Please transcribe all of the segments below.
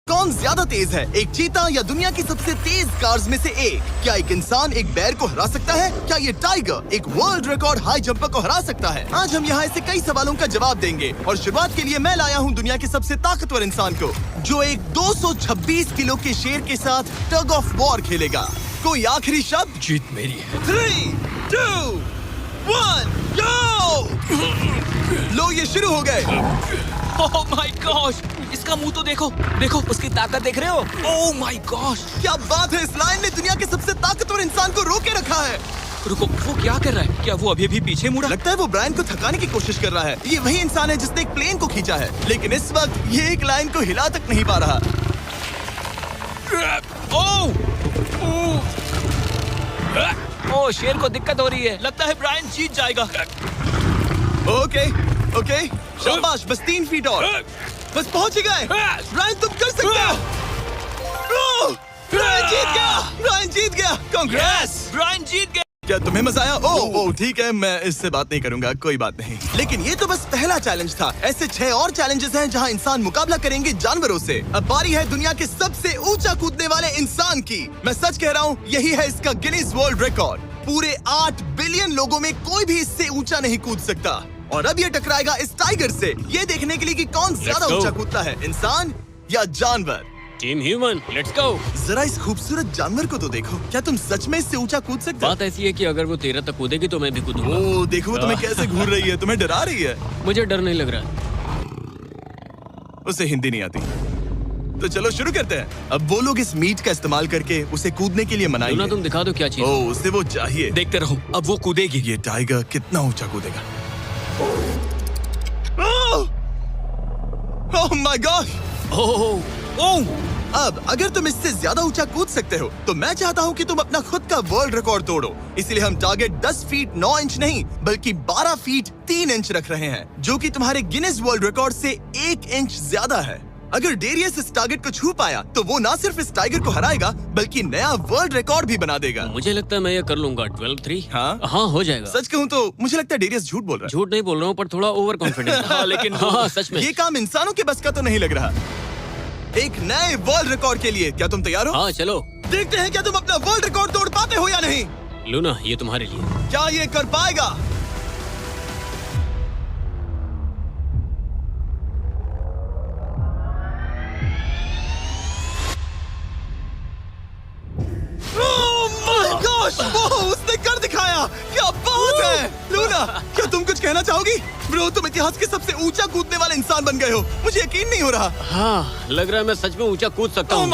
कौन ज्यादा तेज है, एक चीता या दुनिया की सबसे तेज कार्स में से एक? क्या एक इंसान एक बैर को हरा सकता है? क्या ये टाइगर एक वर्ल्ड रिकॉर्ड हाई जंपर को हरा सकता है? आज हम यहाँ ऐसे कई सवालों का जवाब देंगे और शुरुआत के लिए मैं लाया हूँ दुनिया के सबसे ताकतवर इंसान को, जो एक 226 किलो के शेर के साथ टग ऑफ वॉर खेलेगा। कोई आखिरी शब्द? जीत मेरी है। 3, 2, 1, go! लो ये शुरू हो गए। ओह माय गॉश, इसका मुंह तो देखो, देखो उसकी ताकत देख रहे हो? ओह माय गॉश, क्या बात है, इस लाइन ने दुनिया के सबसे ताकतवर इंसान को रोके रखा है। रुको, वो क्या कर रहा है? क्या वो अभी भी पीछे मुड़ा? लगता है वो ब्रायन को थकाने की कोशिश कर रहा है। ये वही इंसान है जिसने एक प्लेन को खींचा है, लेकिन इस वक्त ये एक लाइन को हिला तक नहीं पा रहा। ओह, शेर को दिक्कत हो रही है। लगता है ब्रायन जीत जाएगा। ओके, शाबाश, बस 3 फीट और, बस पहुंच ही गए। ब्रायन तुम कर सकते हो। ब्रायन जीत गया। कांग्रेस, ब्रायन जीत गया। क्या तुम्हें मजा आया? ओह ठीक है, मैं इससे बात नहीं करूंगा, कोई बात नहीं। लेकिन ये तो बस पहला चैलेंज था। ऐसे 6 और चैलेंजेस हैं जहां इंसान मुकाबला करेंगे जानवरों से। अब बारी है दुनिया के सबसे ऊंचा कूदने वाले इंसान की। मैं सच कह रहा हूँ, यही है इसका गिनीज वर्ल्ड रिकॉर्ड। पूरे 8 बिलियन लोगों में कोई भी इससे ऊंचा नहीं कूद सकता। और अब ये टकराएगा इस टाइगर से, ये देखने के लिए कि कौन ज्यादा ऊंचा कूदता है, इंसान या जानवर। Team human, let's go. जरा इस खूबसूरत जानवर को तो देखो। क्या तुम सच में इससे ऊंचा कूद सकते हो? बात ऐसी है कि अगर वो 13 तक कूदेगी तो मैं भी कूदूंगा। ओह देखो, वो तुम्हें कैसे घूर रही है, तुम्हें डरा रही है। मुझे डर नहीं लग रहा। उसे हिंदी नहीं आती, तो चलो शुरू करते हैं। अब वो लोग इस मीट का इस्तेमाल करके उसे कूदने के लिए मनाएंगे। तुम दिखा दो क्या चीज। ओह, उसे वो चाहिए। देखते रहो, अब वो कूदेगी। ये टाइगर कितना ऊंचा कूदेगा। Oh my God. ओह, अब अगर तुम इससे ज्यादा ऊंचा कूद सकते हो तो मैं चाहता हूँ कि तुम अपना खुद का वर्ल्ड रिकॉर्ड तोड़ो। इसलिए हम टारगेट 10 फीट 9 इंच नहीं बल्कि 12 फीट 3 इंच रख रहे हैं, जो कि तुम्हारे गिनीज वर्ल्ड रिकॉर्ड से 1 इंच ज्यादा है। अगर डेरियस इस टारगेट को छू पाया तो वो ना सिर्फ इस टाइगर को हराएगा बल्कि नया वर्ल्ड रिकॉर्ड भी बना देगा। मुझे लगता है मैं ये कर लूंगा। 12-3। हाँ हो जाएगा। सच कहूँ तो मुझे लगता है डेरियस झूठ बोल रहा है। झूठ नहीं बोल रहा हूँ, पर थोड़ा ओवर कॉन्फिडेंट। लेकिन हाँ, सच में ये काम इंसानों के बस का तो नहीं लग रहा। एक नए वर्ल्ड रिकॉर्ड के लिए क्या तुम तैयार हो? हाँ चलो देखते हैं क्या तुम अपना वर्ल्ड रिकॉर्ड तोड़ पाते हो या नहीं। लूना, ये तुम्हारे लिए। क्या ये कर पाएगा? वो उसने कर दिखाया। क्या बात है लूना, क्या तुम कुछ कहना चाहोगी? ब्रो, तुम इतिहास के सबसे ऊंचा कूदने वाले इंसान बन गए हो। मुझे यकीन नहीं हो रहा। हाँ, लग रहा है मैं सच में ऊंचा कूद सकता हूँ।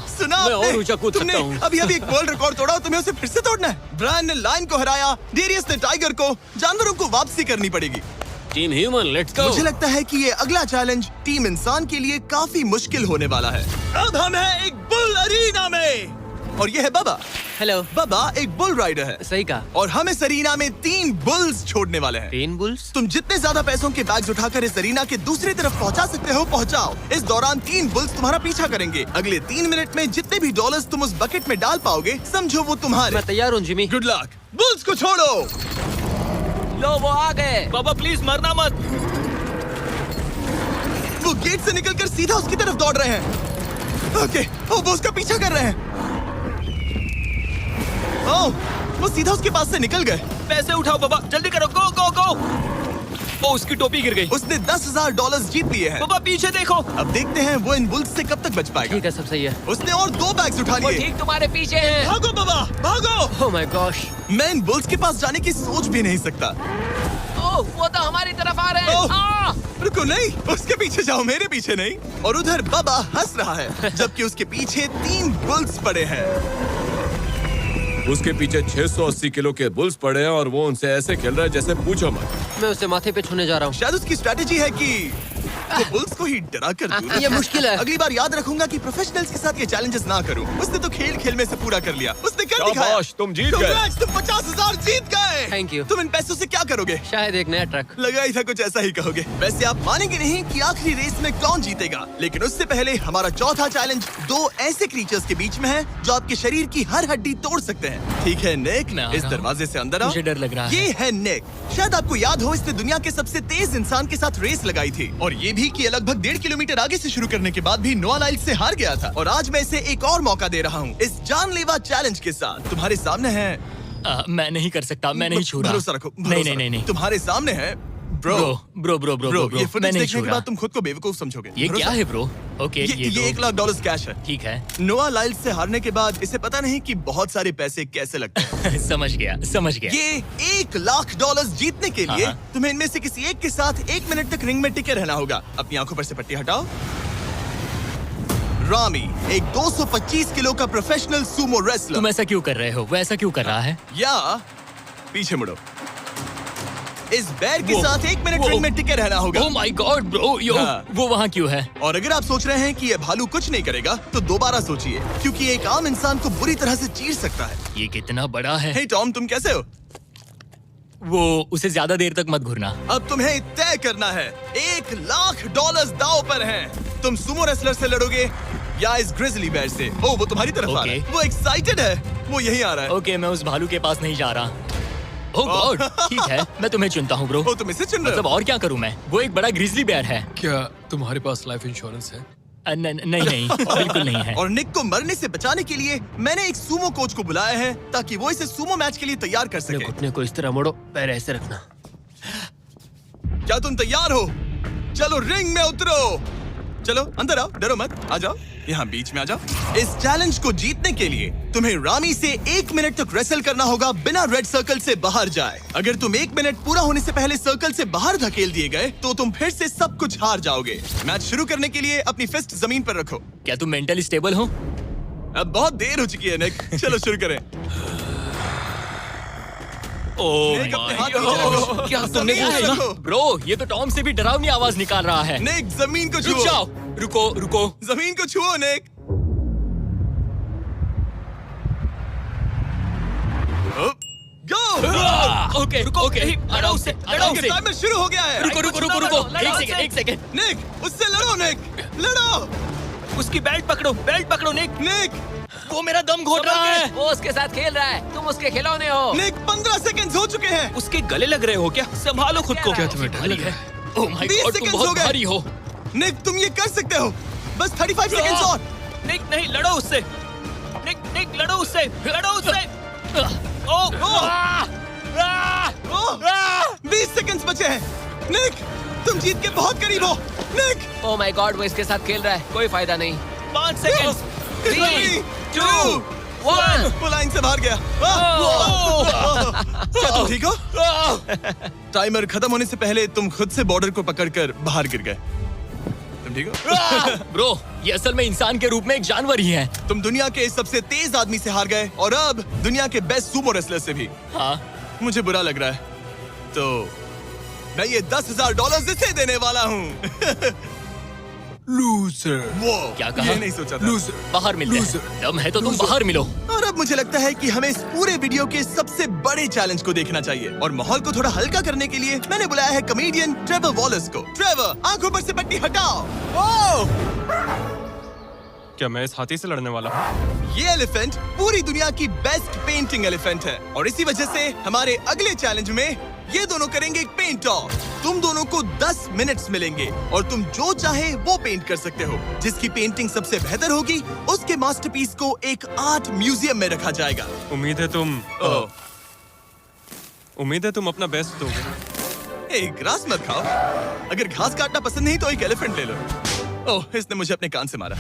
सुना, मैं और ऊंचा कूद सकता हूँ। अभी एक वर्ल्ड रिकॉर्ड तोड़ा, तुम्हें उसे फिर से तोड़ना है। ब्रायन ने लाइन को हराया, डेरियस ने टाइगर को, जानवरों को वापसी करनी पड़ेगी। Team human, let's go. मुझे लगता है कि ये अगला चैलेंज टीम इंसान के लिए काफी मुश्किल होने वाला है। अब हम हैं एक बुल अरीना में और ये है बाबा। हेलो। बाबा एक बुल राइडर है। सही कहा। और हम इस अरीना में 3 बुल्स छोड़ने वाले हैं। 3 बुल्स? तुम जितने ज्यादा पैसों के बैग्स उठाकर इस अरीना के दूसरी तरफ पहुंचा सकते हो पहुंचाओ। इस दौरान 3 बुल्स तुम्हारा पीछा करेंगे। अगले 3 मिनट में जितने भी डॉलर्स तुम उस बकेट में डाल पाओगे समझो वो तुम्हारे। मैं तैयार हूँ जिमी। Good luck. बुल्स को छोड़ो। लो, वो आ गए। बाबा प्लीज मरना मत। वो गेट से निकलकर सीधा उसकी तरफ दौड़ रहे हैं। ओके, वो उसका पीछा कर रहे हैं। ओह, वो सीधा उसके पास से निकल गए। पैसे उठाओ बाबा, जल्दी करो, गो गो गो। ओ, उसकी टोपी गिर गई। उसने $10,000 जीत लिए हैं। बाबा पीछे देखो। अब देखते हैं वो इन बुल्स से कब तक बच पाएगा। ठीक है, सब सही है। उसने और 2 बैग्स उठा वो लिए। ठीक तुम्हारे पीछे है। भागो बाबा, भागो। Oh my gosh. मैं इन बुल्स के पास जाने की सोच भी नहीं सकता। ओह, वो तो हमारी तरफ आ रहे हैं। रुको, नहीं, उसके पीछे जाओ, मेरे पीछे नहीं। और उधर बाबा हंस रहा है जबकि उसके पीछे 3 बुल्स पड़े हैं। उसके पीछे 680 किलो के बुल्स पड़े हैं और वो उनसे ऐसे खेल रहा है जैसे पूछो मत। मैं उसे माथे पे छूने जा रहा हूँ। शायद उसकी स्ट्रेटेजी है कि वो बुल्स को ही डरा कर दूर ये मुश्किल है। अगली बार याद रखूंगा कि प्रोफेशनल्स के साथ ये चैलेंजेस ना करूं। उसने तो खेल खेल में से पूरा कर लिया। उसने कर दिखाया। शाबाश, तुम जीत गए। Congrats, तुम 50,000 जीत गए। Thank you। तुम इन पैसों से क्या करोगे? शायद एक नया ट्रक। लगा ही था कुछ ऐसा ही कहोगे। वैसे आप मानेंगे नहीं कि आखिरी रेस में कौन जीतेगा, लेकिन उससे पहले हमारा चौथा चैलेंज 2 ऐसे क्रीचर्स के बीच में है जो आपके शरीर की हर हड्डी तोड़ सकते हैं। ठीक है निक, इस दरवाजे से अंदर आओ। मुझे डर लग रहा है। ये है निक। शायद आपको याद हो, इसने दुनिया के सबसे तेज इंसान के साथ रेस लगाई थी और ये भी कि ये लगभग 1.5 किलोमीटर आगे से शुरू करने के बाद भी नोआ लाइल्स से हार गया था और आज मैं इसे एक और मौका दे रहा हूँ इस जानलेवा चैलेंज के साथ। तुम्हारे सामने है मैं नहीं कर सकता, मैं नहीं छू रहा। भरोसा रखो, नहीं भरोसा नहीं नहीं नहीं। रखो। तुम्हारे सामने है bro bro bro bro bro ये मैं फुटेज नहीं देखने छू के रहा। बाद तुम खुद को बेवकूफ समझोगे। ये भरोसा- क्या है ब्रो? ओके ये तो $1 लाख कैश है। ठीक है। नोआ लाइल्स से हारने के बाद इसे पता नहीं कि बहुत सारे पैसे कैसे लगते हैं। समझ गया समझ गया। ये $1 लाख जीतने के लिए हाँ। तुम्हें इनमें से किसी एक के साथ 1 मिनट तक रिंग में टिके रहना होगा। अपनी आंखों पर से पट्टी हटाओ। रामी एक 225 किलो का प्रोफेशनल सूमो रेसलर। तुम ऐसा क्यों कर रहे हो? वो ऐसा क्यों कर रहा है? या पीछे मुड़ो। इस बैर के वो- साथ 1 मिनट वो- रिंग में टिके रहना होगा। ओह माय गॉड ब्रो, यो हाँ। वो वहाँ क्यों है? और अगर आप सोच रहे हैं कि ये भालू कुछ नहीं करेगा तो दोबारा सोचिए, क्योंकि एक आम इंसान को बुरी तरह से चीर सकता है। ये कितना बड़ा है। हे टॉम, तुम कैसे हो? वो उसे ज्यादा देर तक मत घूरना। अब तुम्हें तय करना है। $1 लाख दांव पर हैं। तुम सुमो रेसलर से लड़ोगे या इस ग्रिजली बेयर से? ओ, वो तुम्हारी तरफ आ रहा है। Okay. वो एक्साइटेड है। वो यहीं आ रहा है। ओके मैं उस भालू के पास नहीं जा रहा। ओह गॉड ठीक है, मैं तुम्हें चुनता हूँ ब्रो। ओ, तुम इसे चुन रहे मतलब हो? और क्या करूँ मैं? वो एक बड़ा ग्रिजली बेयर है। क्या तुम्हारे पास लाइफ इंश्योरेंस है? नहीं नहीं बिल्कुल नहीं है। और निक को मरने से बचाने के लिए मैंने एक सूमो कोच को बुलाया है ताकि वो इसे सूमो मैच के लिए तैयार कर अपने सके। घुटने को इस तरह मोड़ो, पैर ऐसे रखना। क्या तुम तैयार हो? चलो रिंग में उतरो। चलो अंदर आओ, डरो मत, आ जाओ, यहाँ बीच में आ जाओ। इस चैलेंज को जीतने के लिए तुम्हें रामी से 1 मिनट तक रेसल करना होगा बिना रेड सर्कल से बाहर जाए। अगर तुम 1 मिनट पूरा होने से पहले सर्कल से बाहर धकेल दिए गए तो तुम फिर से सब कुछ हार जाओगे। मैच शुरू करने के लिए अपनी फिस्ट जमीन पर रखो। क्या तुम मेंटली स्टेबल हो? अब बहुत देर हो चुकी है निक, चलो शुरू करें। ओह निक, अपने हाथ माय नीचे रखो। गॉड, क्या तुमने जमीन क्या पे सुना? रखो। ब्रो ये तो टॉम से भी डरावनी आवाज निकाल रहा है। निक, जमीन को रुक छुओ। जाओ, रुको रुको। जमीन को छुओ निक। गो। ओके रुको, ओके आराम से आराम से। टाइमर शुरू हो गया है। रुको रुको रुको रुको, एक सेकंड। निक, उससे लड़ो निक, लड़ो। उसकी बेल्ट पकड़ो निक। निक, वो मेरा दम घोट रहा है। वो उसके साथ खेल रहा है, तुम उसके खिलौने हो। निक 15 सेकंड्स हो चुके हैं। उसके गले लग रहे हो क्या? संभालो खुद को। क्या तुम्हें डर लग रहा है? ओह माय 20 गॉड तुम सेकंड्स हो बहुत गए। भारी हो। निक, तुम ये कर सकते हो। बस 35 सेकंड्स और। निक नहीं, लड़ो उससे। निक लड़ो उससे। ओह ओह, 20 सेकंड्स बचे हैं। निक, तुम जीत के बहुत करीब हो। निक, ओह माय गॉड, वो इसके साथ खेल रहा है, कोई फायदा नहीं। 5 सेकंड। 3, 2, 1 वो लाइन से बाहर गया। क्या तुम ठीक हो? टाइमर खत्म होने से पहले तुम खुद से बॉर्डर को पकड़कर बाहर गिर गए। तुम ठीक हो? ब्रो ये असल में इंसान के रूप में एक जानवर ही है। तुम दुनिया के सबसे तेज आदमी से हार गए और अब दुनिया के बेस्ट सूमो रेसलर से भी। हाँ मुझे बुरा लग रहा है, तो मैं ये $10,000 इसे देने वाला हूँ। लूजर। वो क्या कहा? ये नहीं सोचा था। लूजर। बाहर मिलते हैं। Loser. दम है तो तुम बाहर मिलो। और अब मुझे लगता है कि हमें इस पूरे वीडियो के सबसे बड़े चैलेंज को देखना चाहिए और माहौल को थोड़ा हल्का करने के लिए मैंने बुलाया है कॉमेडियन ट्रेवर वॉलस को। ट्रेवर, आंखों पर से पट्टी हटाओ। ओह! क्या मैं इस हाथी से लड़ने वाला हूँ? ये एलिफेंट पूरी दुनिया की बेस्ट पेंटिंग एलिफेंट है और इसी वजह से हमारे अगले चैलेंज में ये दोनों करेंगे एक पेंट ऑफ। तुम दोनों को 10 मिनट्स मिलेंगे और तुम जो चाहे वो पेंट कर सकते हो। जिसकी पेंटिंग सबसे बेहतर होगी उसके मास्टरपीस को एक आर्ट म्यूजियम में रखा जाएगा। उम्मीद है तुम अपना बेस्ट दोगे। ए, ग्रास मत खाओ। अगर घास काटना पसंद नहीं तो एक एलिफेंट ले लो। ओह, इसने मुझे अपने कान से मारा।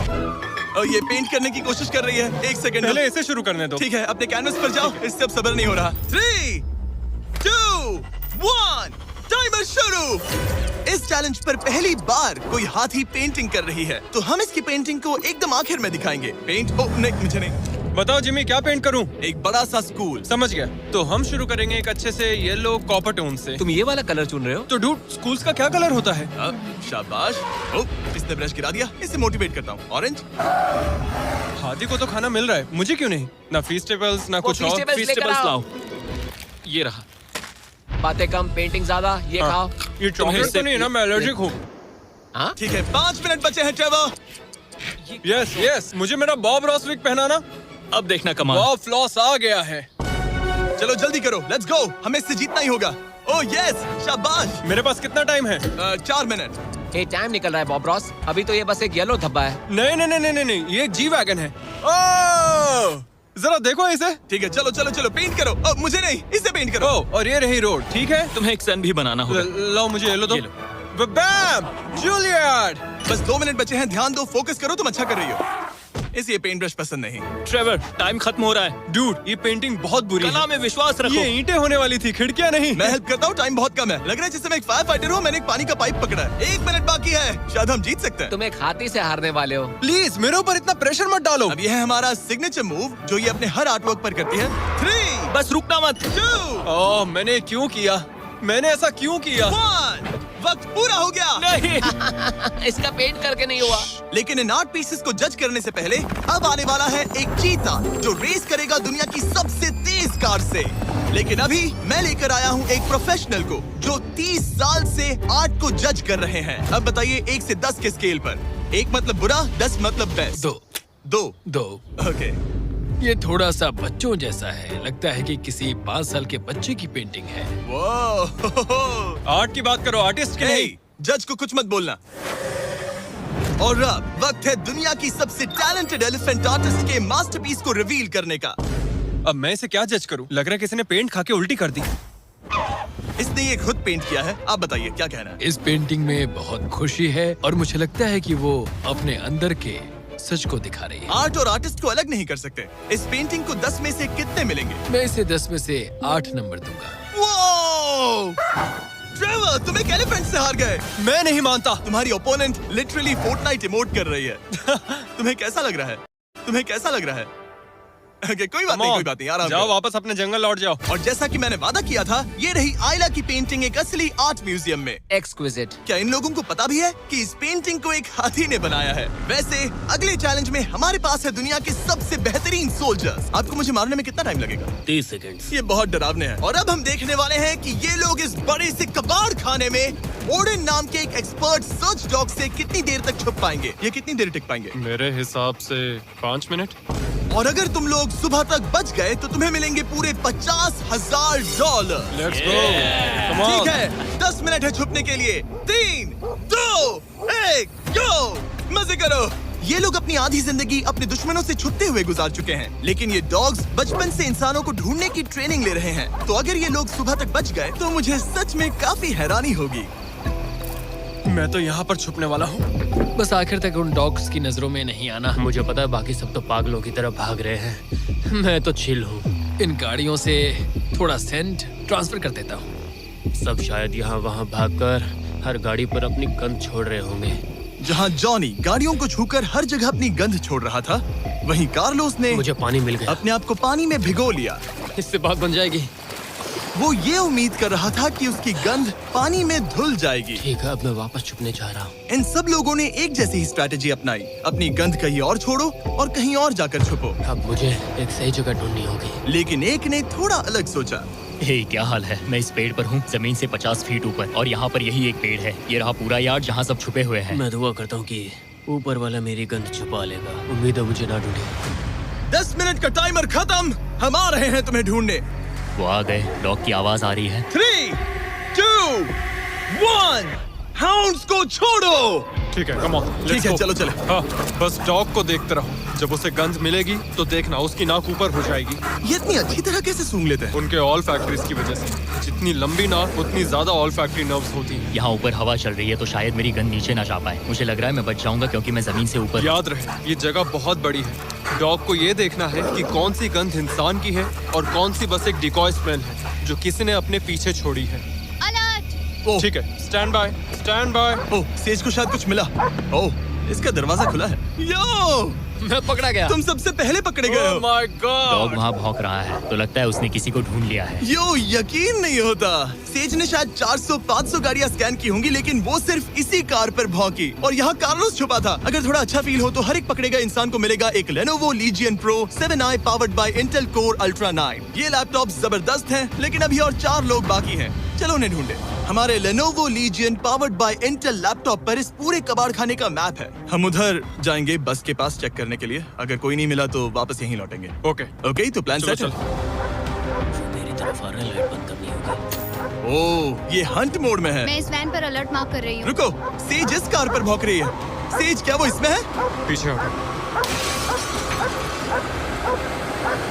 और ये पेंट करने की कोशिश कर रही है। 1 सेकंड। पहले इसे शुरू करने दो। ठीक है, अपने कैनवस पर जाओ। इससे अब सब्र नहीं हो रहा। 3, 2, 1, टाइमर शुरू। इस चैलेंज पर पहली बार कोई हाथी पेंटिंग कर रही है, तो हम इसकी पेंटिंग को एकदम आखिर में दिखाएंगे। पेंट, ओ नहीं, मुझे नहीं। बताओ जिमी, क्या पेंट करूं? एक बड़ा सा स्कूल। समझ गया। तो हम शुरू करेंगे एक अच्छे से येलो कॉपर टोन से। तुम ये वाला कलर चुन रहे हो? तो डूड, स्कूल्स का क्या कलर होता है? शाबाश। ओ, इसने ब्रश गिरा दिया। इसे मोटिवेट करता हूँ। ऑरेंज। हाथी को तो खाना मिल रहा है, मुझे क्यों नहीं? ना फीस्टेबल्स ना कुछ और। Feastables लेकर आओ। लाओ। ये रहा। बातें कम, पेंटिंग ज्यादा, ये हाँ। खाओ। ये चॉकलेट तो नहीं है ना? मैं एलर्जिक हूँ। हाँ? ठीक है, 5 मिनट बचे हैं ट्रेवर। यस यस, मुझे मेरा बॉब रॉस विग पहनाना। अब देखना कमाल। बॉब फ्लॉस आ गया है। चलो जल्दी करो, लेट्स गो। हमें इससे जीतना ही होगा। ओह यस, शाबाश। मेरे पास कितना टाइम है? 4 मिनट। ये टाइम निकल रहा है बॉब रॉस। अभी तो ये बस एक येलो धब्बा है। नहीं नहीं नहीं नहीं नहीं, ये जी वैगन है। ओह, जरा देखो इसे। ठीक है, चलो चलो चलो, पेंट करो। मुझे नहीं, इसे पेंट करो। ओह, और ये रही रोड, ठीक है। तुम्हें एक सन भी बनाना होगा। लो मुझे येलो दो। ये लो। बैम, जूलियट। बस 2 मिनट बचे हैं, ध्यान दो, फोकस करो, तुम अच्छा कर रही हो। इसे ये पेंट ब्रश पसंद नहीं। ट्रेवर, टाइम खत्म हो रहा है। डूड, ये पेंटिंग बहुत बुरी कला है। में विश्वास रखो। ये ईंटें होने वाली थी, खिड़कियां नहीं। मैं हेल्प करता हूँ, टाइम बहुत कम है। लग रहा है जैसे मैं एक फायर फाइटर हूँ, मैंने एक पानी का पाइप पकड़ा है। 1 मिनट बाकी है, शायद हम जीत सकते हैं। तुम एक हाथी से हारने वाले हो। प्लीज मेरे ऊपर इतना प्रेशर मत डालो। अब ये है हमारा सिग्नेचर मूव, जो ये अपने हर आर्टवर्क पर करती है। 3, बस रुकना मत। 2, ओह, मैंने क्यों किया? मैंने ऐसा क्यों किया? 1, वक्त पूरा हो गया। नहीं। इसका पेंट करके नहीं हुआ। लेकिन इन आर्ट पीसेस को जज करने से पहले अब आने वाला है एक चीता जो रेस करेगा दुनिया की सबसे तेज कार से। लेकिन अभी मैं लेकर आया हूँ एक प्रोफेशनल को जो 30 साल से आर्ट को जज कर रहे हैं। अब बताइए 1 से 10 के स्केल पर। 1 मतलब बुरा, 10 मतलब बेस्ट। 2 ओके। ये थोड़ा सा बच्चों जैसा है, लगता है कि किसी 5 साल के बच्चे की पेंटिंग है। वो आर्ट की बात करो, आर्टिस्ट की नहीं। जज को कुछ मत बोलना। और अब वक्त है दुनिया की सबसे टैलेंटेड एलिफेंट आर्टिस्ट के मास्टरपीस को रिवील करने का। अब मैं इसे क्या जज करूं? लग रहा है किसी ने पेंट खा के उल्टी कर दी। इसने ये खुद पेंट किया है। आप बताइए क्या कहना है? इस पेंटिंग में बहुत खुशी है और मुझे लगता है कि वो अपने अंदर के सच को दिखा रही है। आर्ट और आर्टिस्ट को अलग नहीं कर सकते। इस पेंटिंग को 10 में से कितने मिलेंगे? मैं इसे 10 में से 8 नंबर दूंगा। वो ट्रेवर, तुम एक एलिफेंट से हार गए। मैं नहीं मानता। तुम्हारी ओपोनेंट लिटरली फोर्टनाइट इमोट कर रही है। तुम्हें कैसा लग रहा है? तुम्हें कैसा लग रहा है? Okay, कोई बात नहीं, कोई बात नहीं, आराम जाओ, करो। वापस अपने जंगल लौट जाओ। और जैसा कि मैंने वादा किया था, ये रही आयला की पेंटिंग एक असली आर्ट म्यूजियम में। एक्सक्विजिट। क्या इन लोगों को पता भी है कि इस पेंटिंग को एक हाथी ने बनाया है? वैसे अगले चैलेंज में हमारे पास है दुनिया के सबसे बेहतरीन सोल्जर्स। आपको मुझे मारने में कितना टाइम लगेगा? 30 सेकंड। ये बहुत डरावने हैं। और अब हम देखने वाले हैं कि ये लोग इस बड़े से कबाड़ खाने में ओडिन नाम के एक एक्सपर्ट सर्च डॉग से कितनी देर तक छुप पाएंगे। ये कितनी देर टिक पाएंगे? मेरे हिसाब से 5 मिनट। और अगर तुम लोग सुबह तक बच गए तो तुम्हें मिलेंगे पूरे $50,000। Let's go, come on. ठीक है, 10 मिनट है छुपने के लिए। 3, 2, 1, गो! मजे करो। ये लोग अपनी आधी जिंदगी अपने दुश्मनों से छुपते हुए गुजार चुके हैं, लेकिन ये डॉग्स बचपन से इंसानों को ढूंढने की ट्रेनिंग ले रहे हैं। तो अगर ये लोग सुबह तक बच गए तो मुझे सच में काफी हैरानी होगी। मैं तो यहाँ पर छुपने वाला हूँ। बस आखिर तक उन डॉग्स की नजरों में नहीं आना। मुझे पता है बाकी सब तो पागलों की तरफ भाग रहे हैं। मैं तो चिल हूँ। इन गाड़ियों से थोड़ा सेंट ट्रांसफर कर देता हूँ। सब शायद यहाँ वहाँ भागकर हर गाड़ी पर अपनी गंध छोड़ रहे होंगे। जहाँ जॉनी गाड़ियों को छूकर हर जगह अपनी गंध छोड़ रहा था, वहीं कार्लोस ने मुझे पानी मिल गया। अपने आप को पानी में भिगो लिया। इससे बात बन जाएगी। वो ये उम्मीद कर रहा था कि उसकी गंध पानी में धुल जाएगी। ठीक है, अब मैं वापस छुपने जा रहा हूँ। इन सब लोगों ने एक जैसी ही स्ट्रैटेजी अपनाई। अपनी गंध कहीं और छोड़ो और कहीं और जाकर छुपो। अब मुझे एक सही जगह ढूंढनी होगी। लेकिन एक ने थोड़ा अलग सोचा। हे, क्या हाल है? मैं इस पेड़ पर हूँ, जमीन से 50 फीट ऊपर, और यहाँ पर यही एक पेड़ है। ये रहा पूरा यार्ड जहाँ सब छुपे हुए हैं। मैं दुआ करता हूँ कि ऊपर वाला मेरी गंध छुपा लेगा। उम्मीद है मुझे ना ढूंढे। 10 मिनट का टाइमर खत्म। हम आ रहे हैं तुम्हें ढूंढने। वो आ गए। डॉग की आवाज आ रही है। 3, 2, 1, हाउंड्स को छोड़ो। ठीक है, कम ऑन, ठीक है, चलो चले। हाँ, बस डॉग को देखते रहो। जब उसे गंध मिलेगी तो देखना उसकी नाक ऊपर हो जाएगी। ये इतनी अच्छी तरह कैसे सूंघ लेते हैं? उनके ऑल फैक्ट्रीज की वजह से। जितनी लंबी नाक उतनी ज्यादा ऑल फैक्ट्री नर्व्स होती हैं। यहाँ ऊपर हवा चल रही है तो शायद मेरी गंध नीचे ना जा पाए। मुझे लग रहा है मैं बच जाऊंगा क्योंकि मैं जमीन से ऊपर। याद रहे, ये जगह बहुत बड़ी है। डॉग को ये देखना है कि कौन सी गंध इंसान की है और कौन सी बस एक डिकॉय स्मेल है जो किसी ने अपने पीछे छोड़ी है। ओह, ठीक है, stand by, stand by. Oh, says को शायद कुछ मिला। ओह, इसका दरवाजा खुला है। यो, मैं पकड़ा गया। तुम सबसे पहले पकड़े गए हो। My dog God. वहाँ भौंक रहा है तो लगता है उसने किसी को ढूंढ लिया है। यो, यकीन नहीं होता। सेज ने शायद 400-500 गाड़ियां स्कैन की होंगी, लेकिन वो सिर्फ इसी कार पर भौंकी। और यहाँ कार्लोस छुपा था। अगर थोड़ा अच्छा फील हो तो हर एक पकड़े गए इंसान को मिलेगा एक Lenovo Legion Pro 7i powered by Intel Core Ultra 9। ये लैपटॉप जबरदस्त हैं, लेकिन अभी और 4 लोग बाकी हैं। चलो उन्हें ढूंढे। हमारे Lenovo Legion powered by Intel laptop पर इस पूरे कबाड़ खाने का मैप है। हम उधर जाएंगे बस के पास चेक करने के लिए। अगर कोई नहीं मिला तो वापस यहीं लौटेंगे। ओके, ओके, तो प्लान चलो सेट है। चल। मेरी तरफ आ रहा है, लाइट बंद करनी होगी। ओह, ये हंट मोड में है। मैं इस वैन पर अलर्ट मार्क कर रही हूँ। रुको, सेज इस कार पर भौंक रही है। सेज, क्या वो इसमें है? पीछे हटो।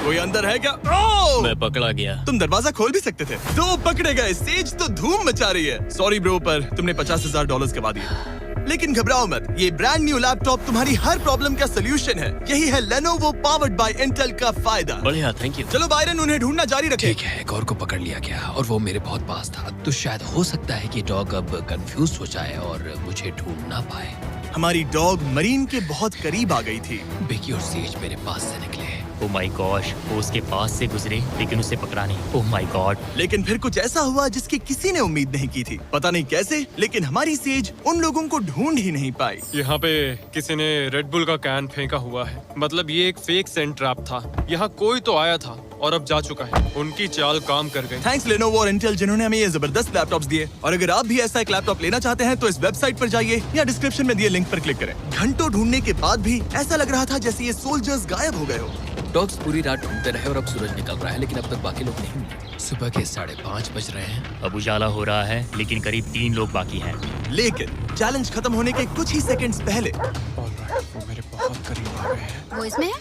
कोई अंदर है क्या? ओह! मैं पकड़ा गया। तुम दरवाजा खोल भी सकते थे। दो पकड़े गए। सेज तो धूम मचा रही है। सॉरी ब्रो, पर तुमने $50,000 गवा दिए। लेकिन घबराओ मत, ये ब्रांड न्यू लैपटॉप तुम्हारी हर प्रॉब्लम का सोल्यूशन है। यही है Lenovo पावर्ड बाय इंटेल का फायदा। बढ़िया, थैंक यू। चलो बायरन, उन्हें ढूंढना जारी रखें। ठीक है, एक और को पकड़ लिया गया और वो मेरे बहुत पास था। तो शायद हो सकता है कि डॉग अब कंफ्यूज हो जाए और मुझे ढूंढ ना पाए। हमारी डॉग मरीन के बहुत करीब आ गई थी। बेकी और सेज मेरे पास से निकले। ओह माय गॉश, वो उसके पास से गुजरे लेकिन उसे पकड़ा नहीं। Oh my God. लेकिन फिर कुछ ऐसा हुआ जिसकी किसी ने उम्मीद नहीं की थी। पता नहीं कैसे, लेकिन हमारी सेज उन लोगों को ढूंढ ही नहीं पाई। यहाँ पे किसी ने रेड बुल का कैन फेंका हुआ है। मतलब ये एक फेक सेंट ट्रैप था। यहाँ कोई तो आया था और अब जा चुका है। उनकी चाल काम कर गई। थैंक्स Lenovo और इंटेल, जिन्होंने हमें ये जबरदस्त लैपटॉप्स दिए। और अगर आप भी ऐसा एक लैपटॉप लेना चाहते हैं तो इस वेबसाइट पर जाइए या डिस्क्रिप्शन में दिए लिंक पर क्लिक करें। घंटों ढूंढने के बाद भी ऐसा लग रहा था जैसे ये सोल्जर्स गायब हो गए हो। डॉग्स पूरी रात ढूंढते रहे और अब सूरज निकल रहा है, लेकिन अब तक बाकी लोग नहीं मिले। सुबह के 5:30 बज रहे हैं। अब उजाला हो रहा है लेकिन करीब 3 लोग बाकी हैं। लेकिन चैलेंज खत्म होने के कुछ ही सेकंड्स पहले ऑलराइट, वो मेरे बहुत करीब आ गए हैं। वो इसमें है?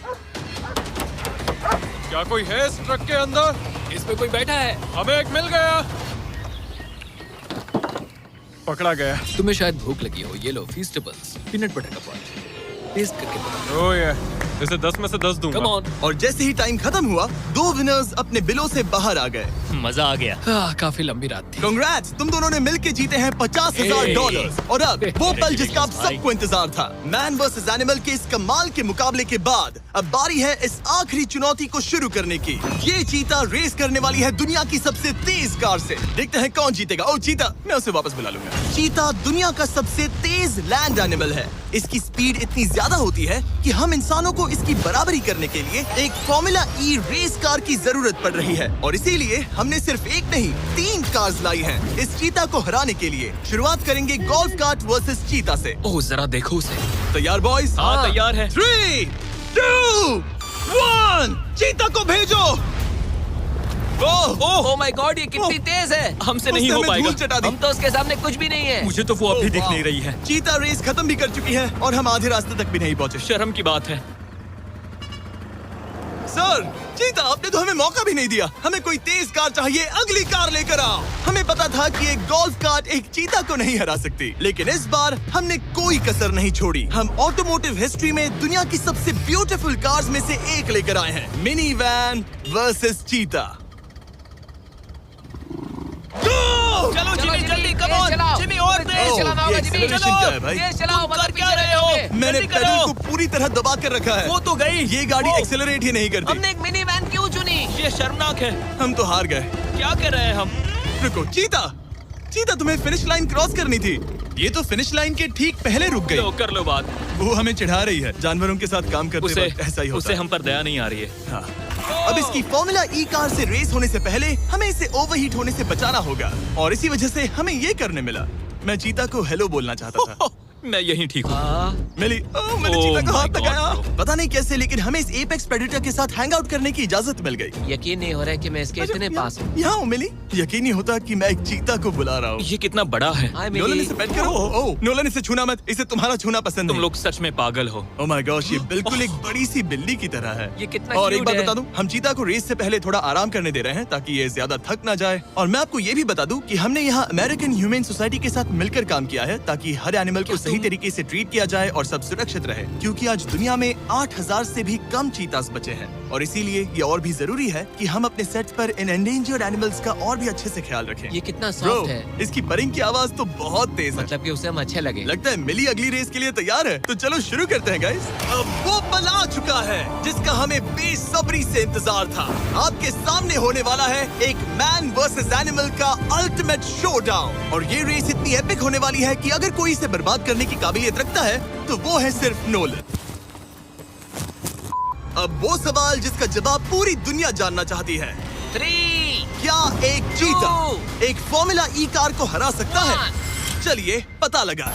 क्या कोई है इस ट्रक के अंदर? इसमें कोई बैठा है। हमें एक मिल गया। पकड़ा गया। तुम्हें शायद भूख लगी हो। ये लो फीस्टेबल्स, पीनट बटर का पॉट। टेस्ट करके बताओ। ओह ये, इसे 10 में से 10 दूंगा। Come on. और जैसे ही टाइम खत्म हुआ, 2 विनर्स अपने बिलों से बाहर आ गए। मजा आ गया। काफी लंबी रात थी। कांग्रेट्स, तुम दोनों ने मिलके जीते हैं $50,000। और अब वो पल जिसका आप सबको इंतजार था। मैन वर्सेस एनिमल के इस कमाल के मुकाबले के बाद अब बारी है इस आखिरी चुनौती को शुरू करने की। ये चीता रेस करने वाली है दुनिया की सबसे तेज कार से। देखते हैं कौन जीतेगा। ओ चीता, मैं उसे वापस बुला लूंगा। चीता दुनिया का सबसे तेज लैंड एनिमल है। इसकी स्पीड इतनी ज्यादा होती है कि हम इंसानों को इसकी बराबरी करने के लिए एक फॉर्मूला ई रेस कार की जरूरत पड़ रही है। और इसीलिए हमने सिर्फ एक नहीं 3 कार्स लाई हैं इस चीता को हराने के लिए। शुरुआत करेंगे गोल्फ कार्ट वर्सेस चीता से। ओह जरा देखो उसे। तैयार बॉयज? हाँ, तैयार है। 3, 2, 1, चीता को भेजो। ओह माय गॉड, ये कितनी तेज है। हमसे नहीं उसने हो हमें पाएगा। धूल चटा दी। हम तो उसके सामने कुछ भी नहीं है। मुझे तो वो अब भी दिख वाह। नहीं रही है। चीता रेस खत्म भी कर चुकी है और हम आधे रास्ते तक भी नहीं पहुंचे। शर्म की बात है। सर, चीता, आपने तो हमें मौका भी नहीं दिया। हमें कोई तेज कार चाहिए, अगली कार लेकर आओ। हमें पता था कि एक गोल्फ कार्ट एक चीता को नहीं हरा सकती, लेकिन इस बार हमने कोई कसर नहीं छोड़ी। हम ऑटोमोटिव हिस्ट्री में दुनिया की सबसे ब्यूटीफुल कार्स में से एक लेकर आए हैं। मिनी वैन वर्सेस चीता। चलो जिमी, जल्दी कम ऑन जिमी, और तेज चलाना होगा जिमी। acceleration क्या है भाई? तेज चलाओ, कर क्या रहे हो? मैंने जल्दी पेडल करो। को पूरी तरह दबा कर रखा है। वो तो गई। ये गाड़ी एक्सेलरेट ही नहीं करती। हमने एक मिनी वैन क्यों चुनी? ये शर्मनाक है। हम तो हार गए। क्या कर रहे हैं हम? रुको, चीता, चीता, तुम्हें फिनिश लाइन क्रॉस करनी थी। ये तो फिनिश लाइन के ठीक पहले रुक गई। लो कर लो बात। वो हमें चिढ़ा रही है। जानवरों के साथ काम करते उसे वक्त ऐसा ही होता उसे है। हम पर दया नहीं आ रही है। हाँ। अब इसकी फॉर्मूला ई कार से रेस होने से पहले हमें इसे ओवरहीट होने से बचाना होगा और इसी वजह से हमें ये करने मिला। मैं चीता को हेलो बोलना चाहता था। मैं यहीं ठीक हूँ। मिली। मैंने Oh चीता को हाथ my God, लगाया। bro. पता नहीं कैसे, लेकिन हमें इस एपेक्स प्रेडेटर के साथ हैंग आउट करने की इजाजत मिल गई। यकीन नहीं हो रहा है कि मैं इसके इतने पास हूँ। यहाँ हूँ मिली। यकीन नहीं होता कि मैं एक चीता को बुला रहा हूँ। ये कितना बड़ा है। हाय नोलन, मिली। इसे पेट करो। ओह, नोलन, इसे छूना मत। इसे तुम्हारा छूना पसंद तुम नहीं। लोग सच में पागल हो। ओह माय गॉश, ये बिल्कुल एक बड़ी सी बिल्ली की तरह है। ये कितना और एक cute बात है। बता दूं, हम चीता को रेस से पहले थोड़ा आराम करने दे रहे हैं ताकि ये ज्यादा थक ना जाए। और मैं आपको ये भी बता दूं कि हमने यहाँ अमेरिकन ह्यूमन सोसाइटी के साथ मिलकर काम किया है ताकि हर एनिमल को सही तरीके से ट्रीट किया जाए और सब सुरक्षित रहे। क्योंकि आज दुनिया में 8,000 से भी कम चीतास बचे हैं और इसीलिए ये और भी जरूरी है कि हम अपने सेट पर इन एंडेंजर्ड एनिमल्स का और भी अच्छे से ख्याल रखें। ये कितना ब्रो, सॉफ्ट है। इसकी परिंग की आवाज तो बहुत तेज है। मतलब कि उसे हम अच्छे लगे। लगता है मिली अगली रेस के लिए तैयार है। तो चलो शुरू करते हैं गाइस। अब वो पल आ चुका है जिसका हमें बेसब्री से इंतजार था। आपके सामने होने वाला है एक मैन वर्सेस एनिमल का अल्टीमेट शोडाउन। और ये रेस इतनी एपिक होने वाली है कि अगर कोई इसे बर्बाद करने की काबिलियत रखता है तो वो है सिर्फ नोलन। अब वो सवाल जिसका जवाब पूरी दुनिया जानना चाहती है। 3, क्या एक चीता एक फॉर्मूला ई कार को हरा सकता है? चलिए पता लगा।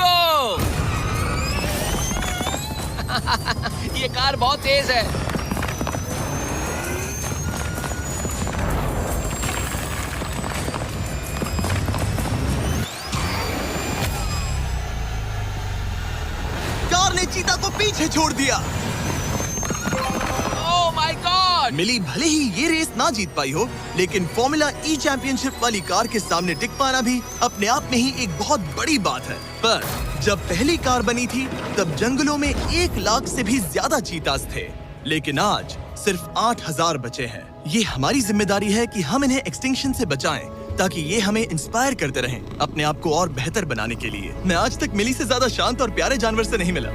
गो। ये कार बहुत तेज है। चीता को पीछे छोड़ दिया। Oh my God! मिली भले ही ये रेस ना जीत पाई हो, लेकिन फॉर्मूला ई चैंपियनशिप वाली कार के सामने टिक पाना भी अपने आप में ही एक बहुत बड़ी बात है। पर जब पहली कार बनी थी तब जंगलों में 1 लाख से भी ज्यादा चीतास थे, लेकिन आज सिर्फ 8000 बचे हैं। ये हमारी जिम्मेदारी है कि हम इन्हें एक्सटिंक्शन से बचाएं, ताकि ये हमें इंस्पायर करते रहें अपने आप को और बेहतर बनाने के लिए। मैं आज तक मिली से ज्यादा शांत और प्यारे जानवर से नहीं मिला।